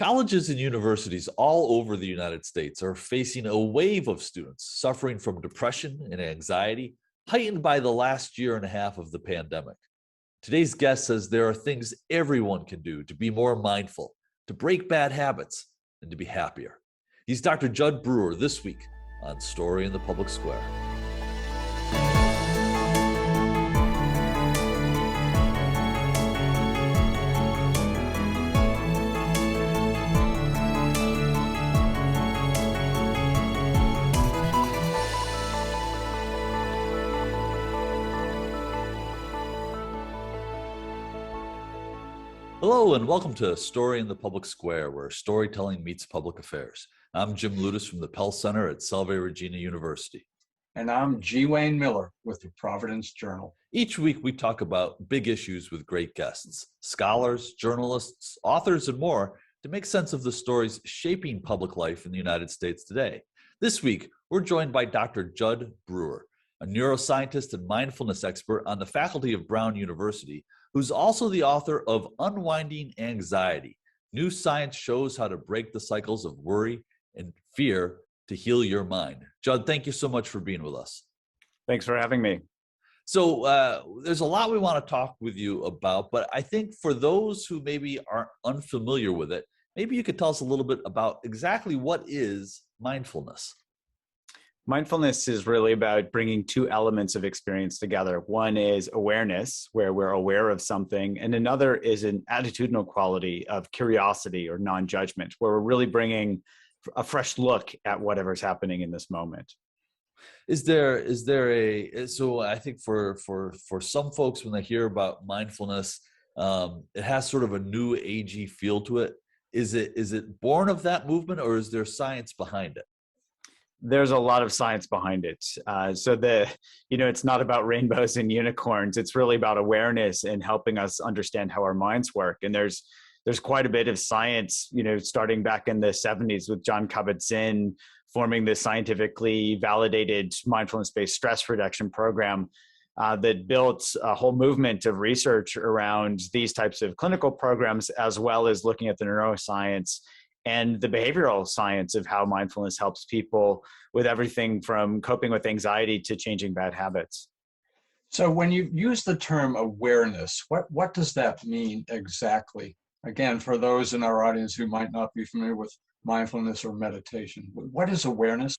Colleges and universities all over the United States are facing a wave of students suffering from depression and anxiety, heightened by the last year and a half of the pandemic. Today's guest says there are things everyone can do to be more mindful, to break bad habits, and to be happier. He's Dr. Jud Brewer this week on Story in the Public Square. Hello and welcome to Story in the Public Square, where storytelling meets public affairs. I'm Jim Ludis from the Pell Center at Salve Regina University. And I'm G. Wayne Miller with the Providence Journal. Each week we talk about big issues with great guests, scholars, journalists, authors, and more to make sense of the stories shaping public life in the United States today. This week, we're joined by Dr. Jud Brewer, a neuroscientist and mindfulness expert on the faculty of Brown University, who's also the author of Unwinding Anxiety. New science shows how to break the cycles of worry and fear to heal your mind. Jud, thank you so much for being with us. Thanks for having me. So there's a lot we want to talk with you about, but I think for those who maybe are unfamiliar with it, maybe you could tell us a little bit about exactly what is mindfulness. Mindfulness is really about bringing two elements of experience together. One is awareness, where we're aware of something, and another is an attitudinal quality of curiosity or non-judgment, where we're really bringing a fresh look at whatever's happening in this moment. So I think for some folks, when they hear about mindfulness, it has sort of a new agey feel to it. Is it born of that movement, or is there science behind it? There's a lot of science behind it. It's not about rainbows and unicorns. It's really about awareness and helping us understand how our minds work. And there's quite a bit of science, starting back in the 70s with John Kabat-Zinn forming this scientifically validated mindfulness-based stress reduction program that built a whole movement of research around these types of clinical programs, as well as looking at the neuroscience and the behavioral science of how mindfulness helps people with everything from coping with anxiety to changing bad habits. So when you use the term awareness, what does that mean exactly? Again, for those in our audience who might not be familiar with mindfulness or meditation, what is awareness?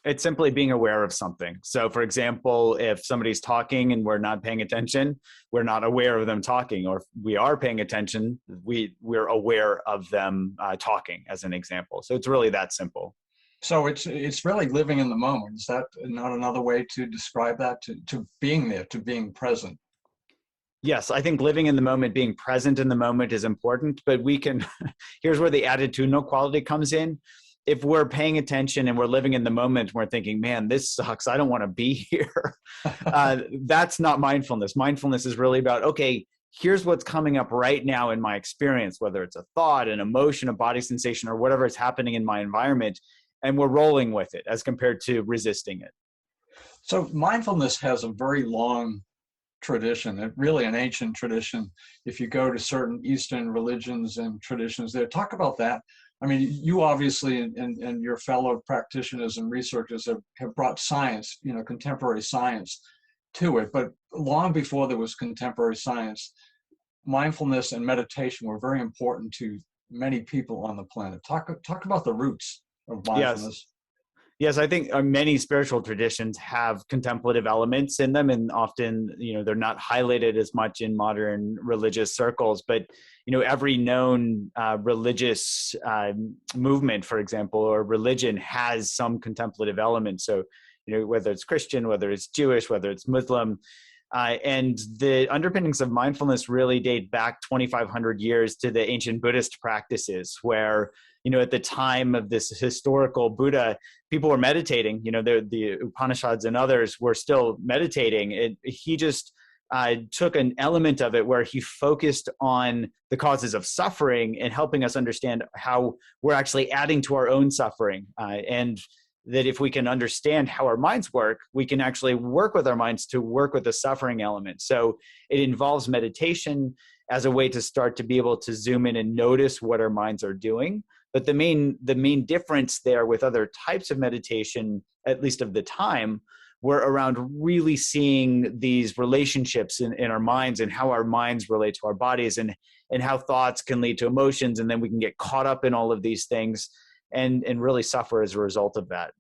It's simply being aware of something. So for example, if somebody's talking and we're not paying attention, we're not aware of them talking, or if we are paying attention, we're aware of them talking, as an example. So it's really that simple. So it's really living in the moment. Is that not another way to describe that, to being there, to being present? Yes, I think living in the moment, being present in the moment is important, but here's where the attitudinal quality comes in. If we're paying attention and we're living in the moment, and we're thinking, man, this sucks, I don't want to be here. That's not mindfulness. Mindfulness is really about, okay, here's what's coming up right now in my experience, whether it's a thought, an emotion, a body sensation, or whatever is happening in my environment, and we're rolling with it as compared to resisting it. So mindfulness has a very long tradition, really an ancient tradition. If you go to certain Eastern religions and traditions, they talk about that. I mean, you obviously and your fellow practitioners and researchers have brought science, contemporary science to it. But long before there was contemporary science, mindfulness and meditation were very important to many people on the planet. Talk about the roots of mindfulness. Yes, I think many spiritual traditions have contemplative elements in them, and often, they're not highlighted as much in modern religious circles. But, every known religious movement, for example, or religion has some contemplative element. So, whether it's Christian, whether it's Jewish, whether it's Muslim, and the underpinnings of mindfulness really date back 2,500 years to the ancient Buddhist practices, where at the time of this historical Buddha, people were meditating. The Upanishads and others were still meditating. He just took an element of it where he focused on the causes of suffering and helping us understand how we're actually adding to our own suffering. And that if we can understand how our minds work, we can actually work with our minds to work with the suffering element. So it involves meditation as a way to start to be able to zoom in and notice what our minds are doing. But the main difference there with other types of meditation, at least of the time, were around really seeing these relationships in our minds and how our minds relate to our bodies, and how thoughts can lead to emotions. And then we can get caught up in all of these things and really suffer as a result of that.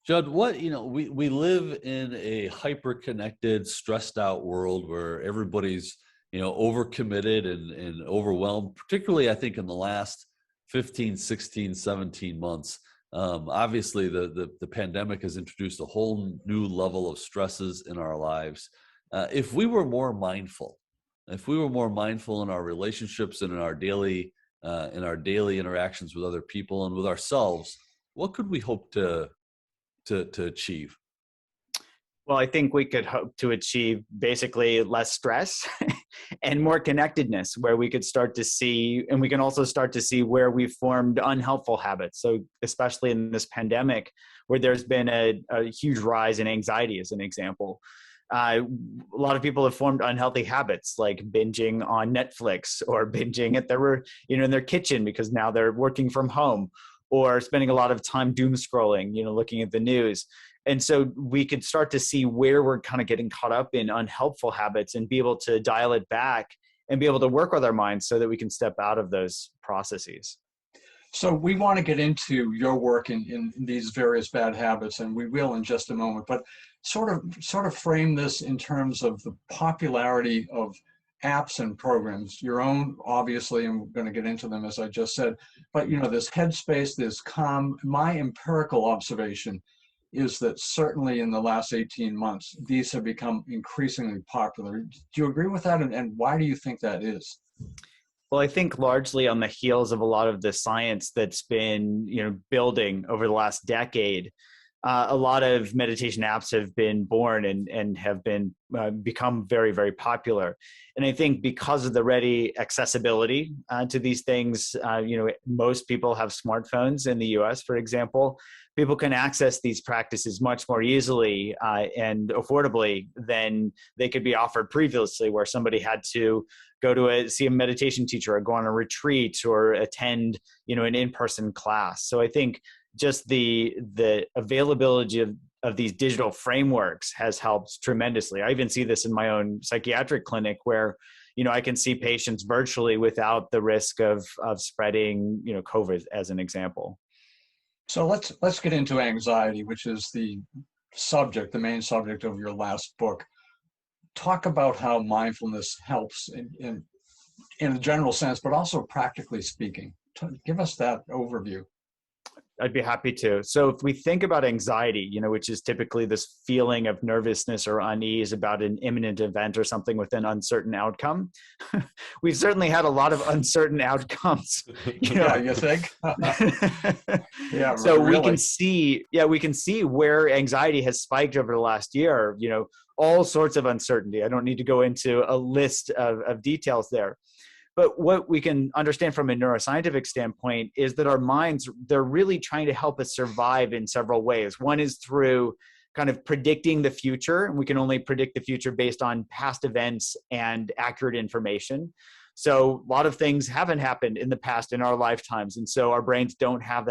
Jud, we live in a hyper-connected, stressed out world where everybody's, overcommitted and overwhelmed, particularly I think in the last 15, 16, 17 months. Obviously, the pandemic has introduced a whole new level of stresses in our lives. If we were more mindful in our relationships and in our daily interactions with other people and with ourselves, what could we hope to achieve? Well, I think we could hope to achieve basically less stress and more connectedness, where we could start to see, and we can also start to see where we've formed unhelpful habits. So especially in this pandemic, where there's been a huge rise in anxiety, as an example. A lot of people have formed unhealthy habits, like binging on Netflix, or binging at in their kitchen because now they're working from home, or spending a lot of time doom scrolling, looking at the news. And so we could start to see where we're kind of getting caught up in unhelpful habits and be able to dial it back and be able to work with our minds so that we can step out of those processes. So we want to get into your work in these various bad habits, and we will in just a moment, but sort of frame this in terms of the popularity of apps and programs, your own, obviously, and we're going to get into them, as I just said, but this Headspace, this Calm. My empirical observation is that certainly in the last 18 months, these have become increasingly popular. Do you agree with that? And why do you think that is? Well, I think largely on the heels of a lot of the science that's been, building over the last decade, a lot of meditation apps have been born and have been become very, very popular. And I think because of the ready accessibility to these things, most people have smartphones in the US, for example. People can access these practices much more easily and affordably than they could be offered previously, where somebody had to go to see a meditation teacher or go on a retreat or attend, an in-person class. So I think just the availability of these digital frameworks has helped tremendously. I even see this in my own psychiatric clinic, where I can see patients virtually without the risk of spreading COVID, as an example. So let's get into anxiety, which is the main subject of your last book. Talk about how mindfulness helps in a general sense, but also practically speaking. Give us that overview. I'd be happy to. So if we think about anxiety, which is typically this feeling of nervousness or unease about an imminent event or something with an uncertain outcome, we've certainly had a lot of uncertain outcomes. Yeah, you think? Yeah. So really. we can see where anxiety has spiked over the last year, all sorts of uncertainty. I don't need to go into a list of details there. But what we can understand from a neuroscientific standpoint is that our minds, they're really trying to help us survive in several ways. One is through kind of predicting the future, and we can only predict the future based on past events and accurate information. So a lot of things haven't happened in the past in our lifetimes, and so our brains don't have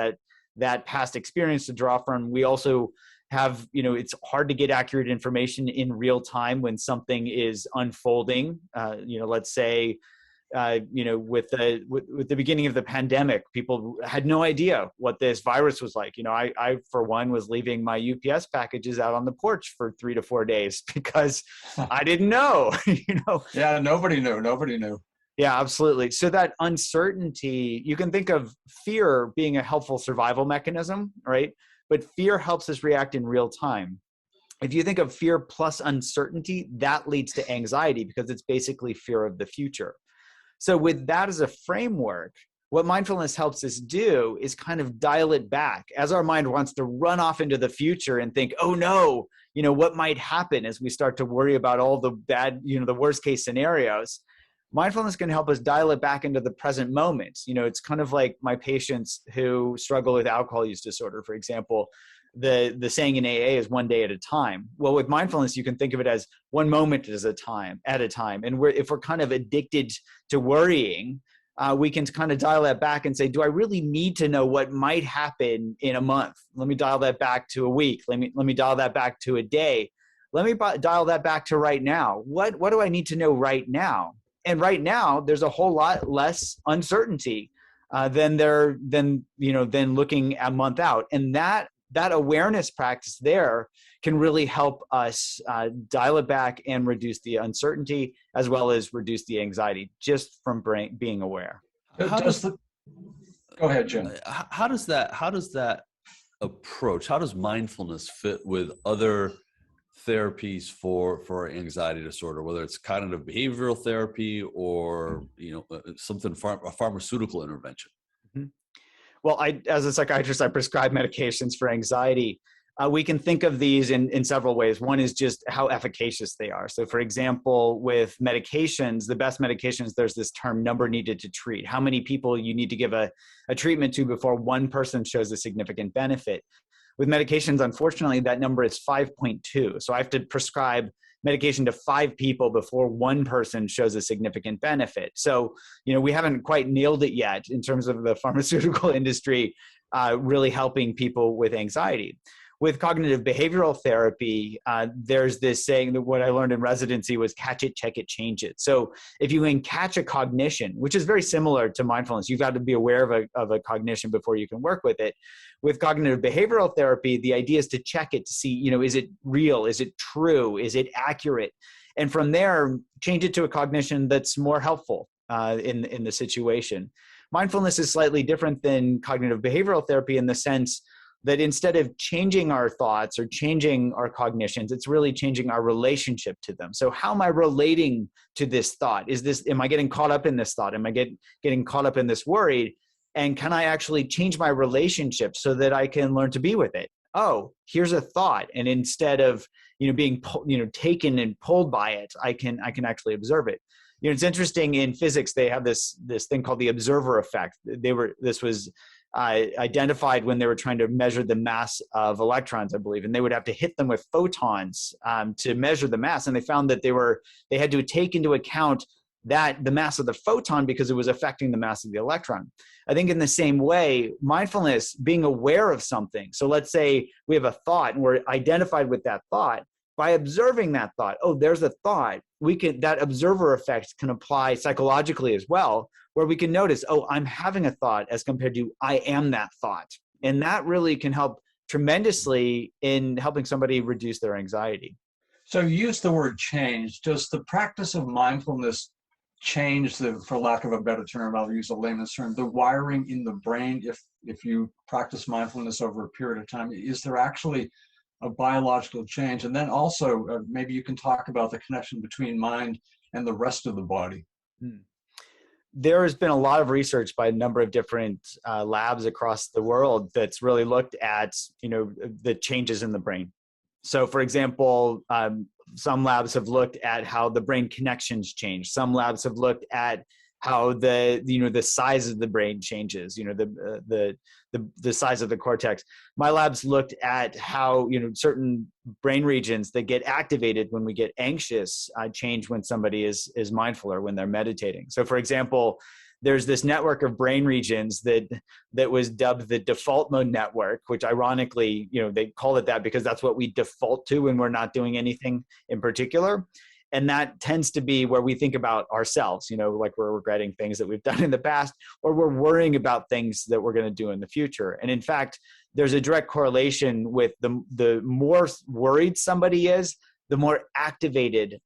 that past experience to draw from. We also have, it's hard to get accurate information in real time when something is unfolding. Let's say, with the beginning of the pandemic, people had no idea what this virus was like. I for one was leaving my UPS packages out on the porch for 3 to 4 days because I didn't know. Yeah, nobody knew. Yeah, absolutely. So that uncertainty, you can think of fear being a helpful survival mechanism, right? But fear helps us react in real time. If you think of fear plus uncertainty, that leads to anxiety because it's basically fear of the future. So with that as a framework, what mindfulness helps us do is kind of dial it back. As our mind wants to run off into the future and think, oh no, what might happen, as we start to worry about all the bad, the worst case scenarios, mindfulness can help us dial it back into the present moment. It's kind of like my patients who struggle with alcohol use disorder, for example. the saying in AA is one day at a time. Well, with mindfulness, you can think of it as one moment at a time. And if we're kind of addicted to worrying, we can kind of dial that back and say, do I really need to know what might happen in a month? Let me dial that back to a week. Let me dial that back to a day. Let me dial that back to right now. What do I need to know right now? And right now, there's a whole lot less uncertainty than looking a month out. And that awareness practice there can really help us dial it back and reduce the uncertainty, as well as reduce the anxiety just from being aware. Go ahead, Jim. How does that approach, how does mindfulness fit with other therapies for anxiety disorder, whether it's cognitive behavioral therapy or something a pharmaceutical intervention? Mm-hmm. Well, as a psychiatrist, I prescribe medications for anxiety. We can think of these in several ways. One is just how efficacious they are. So for example, with medications, the best medications, there's this term number needed to treat. How many people you need to give a treatment to before one person shows a significant benefit. With medications, unfortunately, that number is 5.2. So I have to prescribe medication to 5 people before one person shows a significant benefit. So, we haven't quite nailed it yet in terms of the pharmaceutical industry really helping people with anxiety. With cognitive behavioral therapy, there's this saying that what I learned in residency was catch it, check it, change it. So if you can catch a cognition, which is very similar to mindfulness, you've got to be aware of a cognition before you can work with it. With cognitive behavioral therapy, the idea is to check it to see, is it real? Is it true? Is it accurate? And from there, change it to a cognition that's more helpful in the situation. Mindfulness is slightly different than cognitive behavioral therapy in the sense that instead of changing our thoughts or changing our cognitions, it's really changing our relationship to them. So how am I relating to this thought? Am I getting caught up in this thought? Am I getting caught up in this worry? And can I actually change my relationship so that I can learn to be with it? Oh, here's a thought. And instead of, being, taken and pulled by it, I can actually observe it. It's interesting in physics, they have this thing called the observer effect. This was identified when they were trying to measure the mass of electrons, I believe, and they would have to hit them with photons to measure the mass. And they found that they had to take into account that the mass of the photon because it was affecting the mass of the electron. I think in the same way, mindfulness, being aware of something. So let's say we have a thought and we're identified with that thought. By observing that thought, oh, there's a thought, that observer effect can apply psychologically as well, where we can notice, oh, I'm having a thought as compared to I am that thought. And that really can help tremendously in helping somebody reduce their anxiety. So you use the word change. Does the practice of mindfulness change for lack of a better term, I'll use a layman's term, the wiring in the brain if you practice mindfulness over a period of time? Is there actually a biological change? And then also, maybe you can talk about the connection between mind and the rest of the body. There has been a lot of research by a number of different labs across the world that's really looked at, the changes in the brain. So for example, some labs have looked at how the brain connections change. Some labs have looked at how the size of the brain changes, the size of the cortex. My lab's looked at how, certain brain regions that get activated when we get anxious change when somebody is mindful or when they're meditating. So for example, there's this network of brain regions that was dubbed the default mode network, which ironically, they call it that because that's what we default to when we're not doing anything in particular. And that tends to be where we think about ourselves, like we're regretting things that we've done in the past, or we're worrying about things that we're going to do in the future. And in fact, there's a direct correlation with the more worried somebody is, the more activated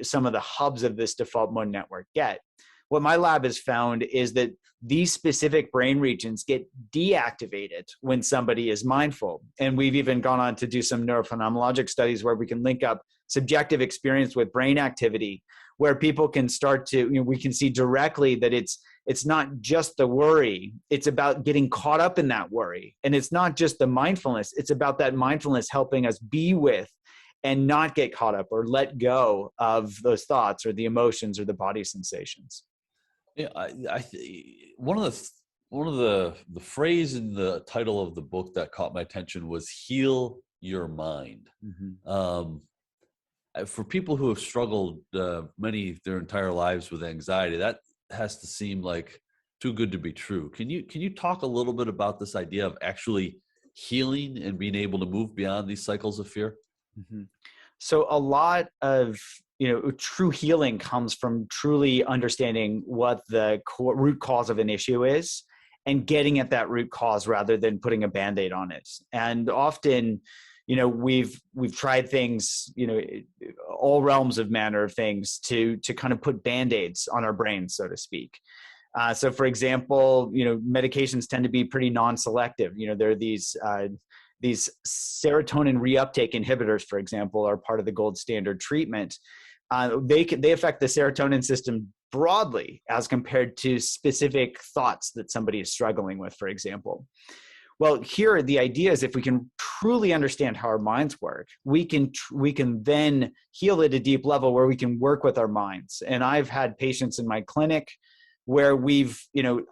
some of the hubs of this default mode network get. What my lab has found is that these specific brain regions get deactivated when somebody is mindful. And we've even gone on to do some neurophenomenologic studies where we can link up subjective experience with brain activity, where people can start to, we can see directly that it's not just the worry, it's about getting caught up in that worry. And it's not just the mindfulness, it's about that mindfulness helping us be with and not get caught up or let go of those thoughts or the emotions or the body sensations. Yeah, one of the One of the phrase in the title of the book that caught my attention was "heal your mind." Mm-hmm. For people who have struggled many their entire lives with anxiety, that has to seem like too good to be true. Can you talk a little bit about this idea of actually healing and being able to move beyond these cycles of fear? Mm-hmm. So a lot of true healing comes from truly understanding what the root cause of an issue is and getting at that root cause rather than putting a Band-Aid on it. And often, we've tried things, all realms of manner of things to kind of put Band-Aids on our brains, so to speak. So for example, medications tend to be pretty non-selective. There are these serotonin reuptake inhibitors, for example, are part of the gold standard treatment. They affect the serotonin system broadly as compared to specific thoughts that somebody is struggling with, for example. Well, here the idea is if we can truly understand how our minds work, we can then heal at a deep level where we can work with our minds. And I've had patients in my clinic where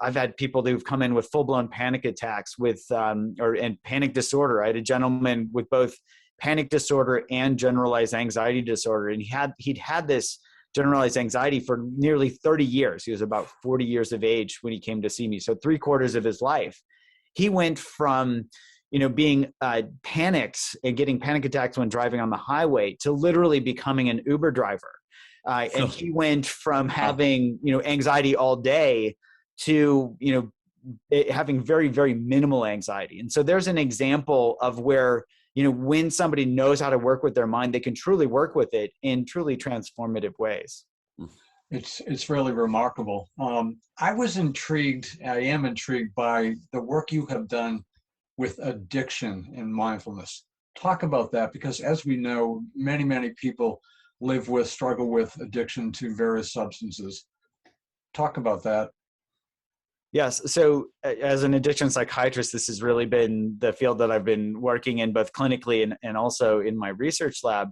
I've had people who've come in with full-blown panic attacks and panic disorder. I had a gentleman with both panic disorder and generalized anxiety disorder. And he'd had this generalized anxiety for nearly 30 years. He was about 40 years of age when he came to see me. So 3/4 of his life. He went from, being panicked and getting panic attacks when driving on the highway to literally becoming an Uber driver. And he went from having, anxiety all day to, having very, very minimal anxiety. And so there's an example of where, when somebody knows how to work with their mind, they can truly work with it in truly transformative ways. It's really remarkable. I am intrigued by the work you have done with addiction and mindfulness. Talk about that, because as we know, many, many people struggle with addiction to various substances. Talk about that. Yes. So as an addiction psychiatrist, this has really been the field that I've been working in both clinically and also in my research lab.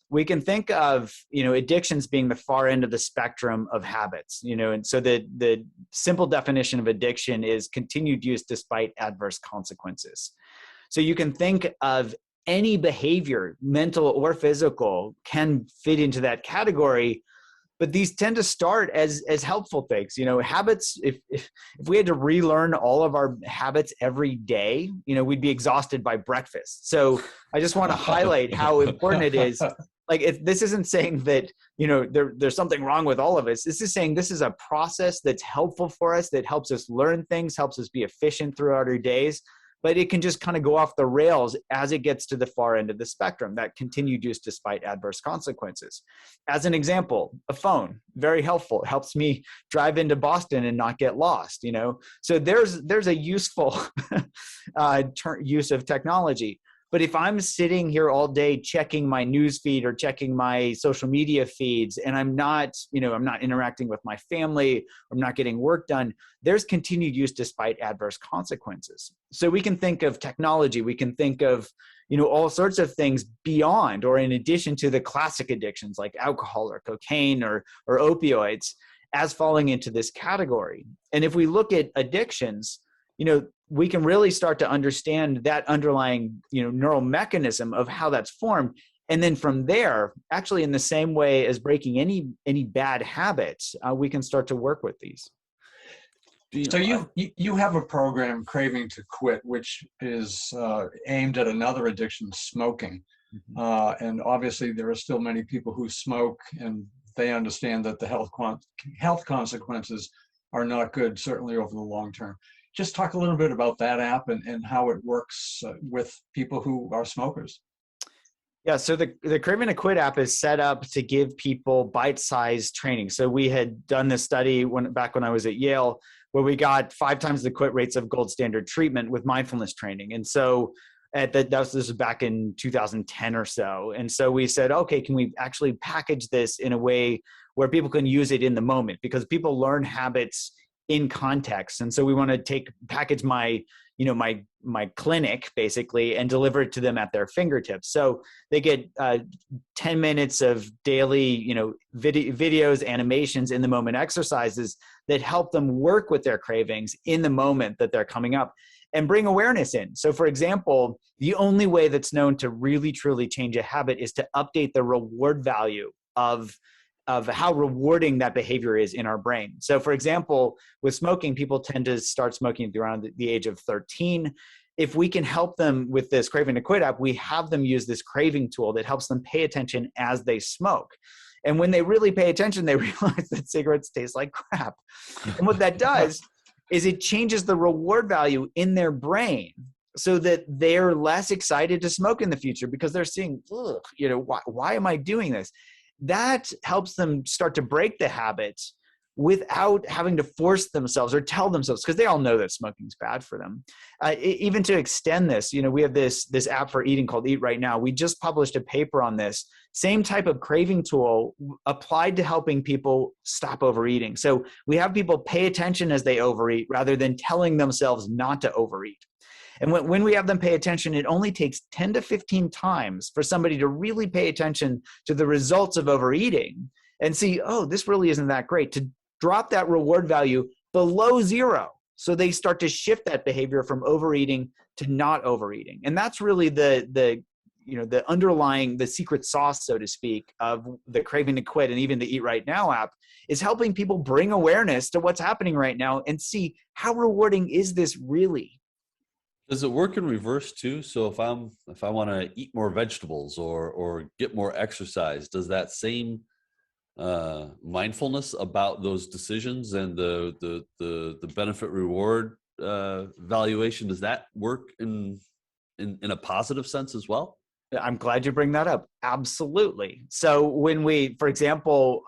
We can think of, addictions being the far end of the spectrum of habits, and so the simple definition of addiction is continued use despite adverse consequences. So you can think of any behavior, mental or physical, can fit into that category, but these tend to start as helpful things. Habits, if we had to relearn all of our habits every day, we'd be exhausted by breakfast. So I just want to highlight how important it is. Like, this isn't saying that, there's something wrong with all of us. This is saying this is a process that's helpful for us, that helps us learn things, helps us be efficient throughout our days. But it can just kind of go off the rails as it gets to the far end of the spectrum, that continued use despite adverse consequences. As an example, a phone, very helpful. It helps me drive into Boston and not get lost, So there's a useful use of technology. But if I'm sitting here all day checking my news feed or checking my social media feeds, and I'm not interacting with my family, I'm not getting work done, there's continued use despite adverse consequences. So we can think of technology, we can think of, all sorts of things beyond or in addition to the classic addictions like alcohol or cocaine or opioids as falling into this category. And if we look at addictions, we can really start to understand that underlying, neural mechanism of how that's formed. And then from there, actually in the same way as breaking any bad habits, we can start to work with these. So you have a program, Craving to Quit, which is aimed at another addiction, smoking. Mm-hmm. And obviously there are still many people who smoke, and they understand that the health consequences are not good, certainly over the long term. Just talk a little bit about that app and how it works with people who are smokers. Yeah, so the Craving to Quit app is set up to give people bite-sized training. So we had done this study back when I was at Yale, where we got 5 times the quit rates of gold standard treatment with mindfulness training. And so this was back in 2010 or so. And so we said, okay, can we actually package this in a way where people can use it in the moment? Because people learn habits in context. And so we want to package my clinic basically and deliver it to them at their fingertips. So they get 10 minutes of daily, videos, animations, in the moment exercises that help them work with their cravings in the moment that they're coming up and bring awareness in. So for example, the only way that's known to really truly change a habit is to update the reward value of how rewarding that behavior is in our brain. So for example, with smoking, people tend to start smoking around the age of 13. If we can help them with this Craving to Quit app, we have them use this craving tool that helps them pay attention as they smoke. And when they really pay attention, they realize that cigarettes taste like crap. And what that does is it changes the reward value in their brain so that they're less excited to smoke in the future because they're seeing, why am I doing this? That helps them start to break the habits without having to force themselves or tell themselves, because they all know that smoking's bad for them. Even to extend this, we have this app for eating called Eat Right Now. We just published a paper on this. Same type of craving tool applied to helping people stop overeating. So we have people pay attention as they overeat rather than telling themselves not to overeat. And when we have them pay attention, it only takes 10 to 15 times for somebody to really pay attention to the results of overeating and see, oh, this really isn't that great, to drop that reward value below zero. So they start to shift that behavior from overeating to not overeating. And that's really the underlying, the secret sauce, so to speak, of the Craving to Quit and even the Eat Right Now app, is helping people bring awareness to what's happening right now and see how rewarding is this really. Does it work in reverse too? So if I want to eat more vegetables or get more exercise, does that same mindfulness about those decisions and the benefit reward valuation, does that work in a positive sense as well? I'm glad you bring that up. Absolutely. So when for example,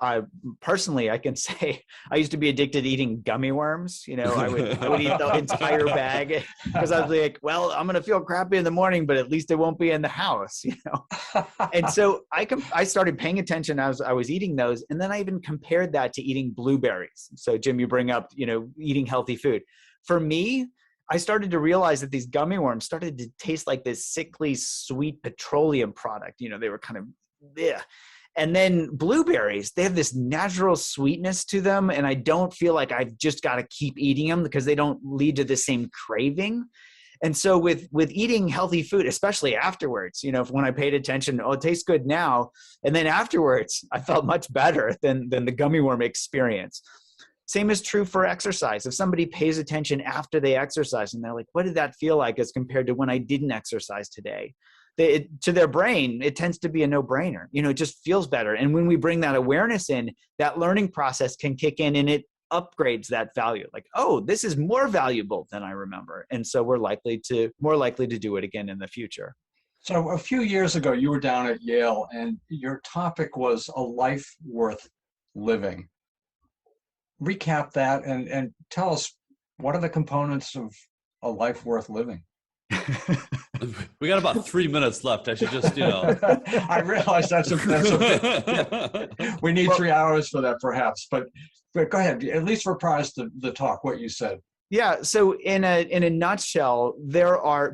personally, I can say I used to be addicted to eating gummy worms. I would eat the entire bag because I was like, well, I'm going to feel crappy in the morning, but at least it won't be in the house, And so I started paying attention as I was eating those. And then I even compared that to eating blueberries. So Jim, you bring up, eating healthy food. For me, I started to realize that these gummy worms started to taste like this sickly, sweet petroleum product. They were kind of, bleh. And then blueberries, they have this natural sweetness to them. And I don't feel like I've just got to keep eating them because they don't lead to the same craving. And so with eating healthy food, especially afterwards, when I paid attention, it tastes good now. And then afterwards, I felt much better than the gummy worm experience. Same is true for exercise. If somebody pays attention after they exercise and they're like, what did that feel like as compared to when I didn't exercise today? To their brain, it tends to be a no-brainer. It just feels better. And when we bring that awareness in, that learning process can kick in and it upgrades that value. Like, oh, this is more valuable than I remember. And so we're more likely to do it again in the future. So a few years ago, you were down at Yale and your topic was a life worth living. Recap that and tell us, what are the components of a life worth living? We got about 3 minutes left. I should just, I realize that's a bit. We need 3 hours for that, perhaps. But go ahead. At least reprise the talk, what you said. Yeah. So in a nutshell,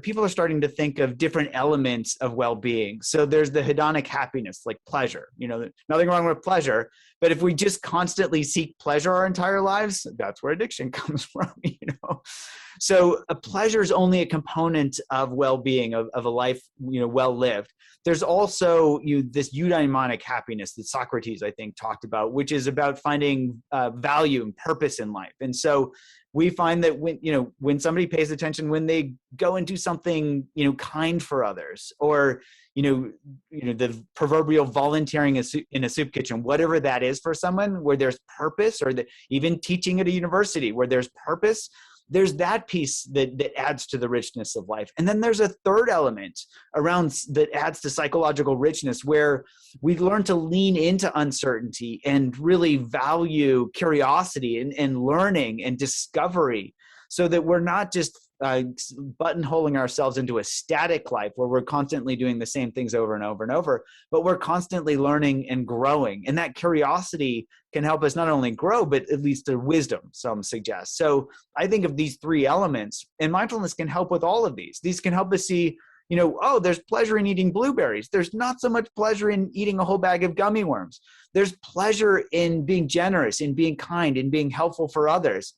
people are starting to think of different elements of well-being. So there's the hedonic happiness, like pleasure. Nothing wrong with pleasure. But if we just constantly seek pleasure our entire lives, that's where addiction comes from. So a pleasure is only a component of well-being, of a life well lived. There's also this eudaimonic happiness that Socrates, I think, talked about, which is about finding value and purpose in life. And so we find that when somebody pays attention, when they go and do something kind for others, or the proverbial volunteering in a soup kitchen, whatever that is for someone, where there's purpose, or even teaching at a university where there's purpose, there's that piece that adds to the richness of life. And then there's a third element that adds to psychological richness, where we learn to lean into uncertainty and really value curiosity and learning and discovery. so that we're not just buttonholing ourselves into a static life where we're constantly doing the same things over and over and over, but we're constantly learning and growing. And that curiosity can help us not only grow, but at least to wisdom, some suggest. So I think of these three elements, and mindfulness can help with all of these. These can help us see, oh, there's pleasure in eating blueberries. There's not so much pleasure in eating a whole bag of gummy worms. There's pleasure in being generous, in being kind, in being helpful for others.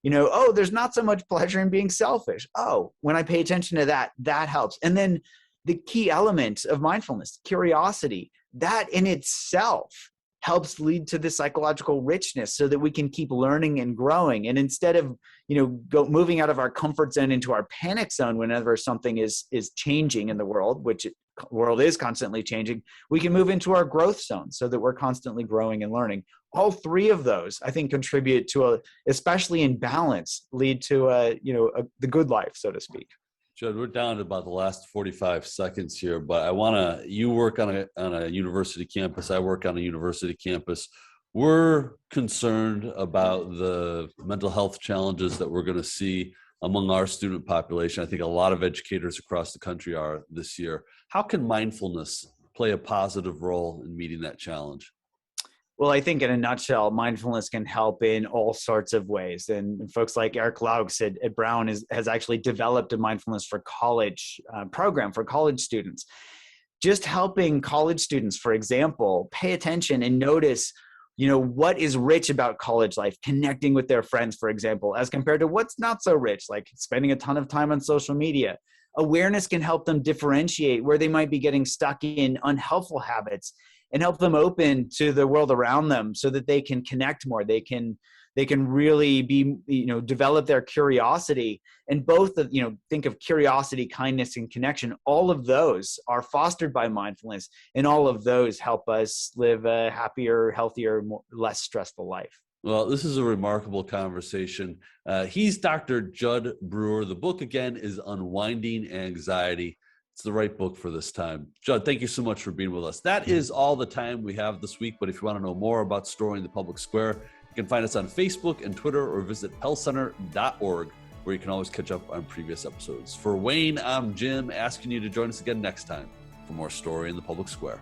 Oh, there's not so much pleasure in being selfish. Oh, when I pay attention to that, that helps. And then the key element of mindfulness, curiosity, that in itself helps lead to the psychological richness so that we can keep learning and growing. And instead of, moving out of our comfort zone into our panic zone whenever something is changing in the world, which world is constantly changing, we can move into our growth zone so that we're constantly growing and learning. All three of those, I think, contribute to especially in balance, lead to the good life, so to speak. Jud, we're down to about the last 45 seconds here, but you work on a university campus. I work on a university campus. We're concerned about the mental health challenges that we're going to see among our student population. I think a lot of educators across the country are this year. How can mindfulness play a positive role in meeting that challenge? Well, I think in a nutshell, mindfulness can help in all sorts of ways. And folks like Eric Laux at Brown has actually developed a mindfulness for college program for college students. Just helping college students, for example, pay attention and notice, what is rich about college life, connecting with their friends, for example, as compared to what's not so rich, like spending a ton of time on social media. Awareness can help them differentiate where they might be getting stuck in unhelpful habits and help them open to the world around them so that they can connect more. They can really be, develop their curiosity. And both of, think of curiosity, kindness, and connection. All of those are fostered by mindfulness, and all of those help us live a happier, healthier, less stressful life. Well, this is a remarkable conversation. He's Dr. Jud Brewer. The book, again, is Unwinding Anxiety. It's the right book for this time. Jud, thank you so much for being with us. That is all the time we have this week, but if you want to know more about Storing the Public Square, you can find us on Facebook and Twitter, or visit pellcenter.org, where you can always catch up on previous episodes. For Wayne, I'm Jim, asking you to join us again next time for more Story in the Public Square.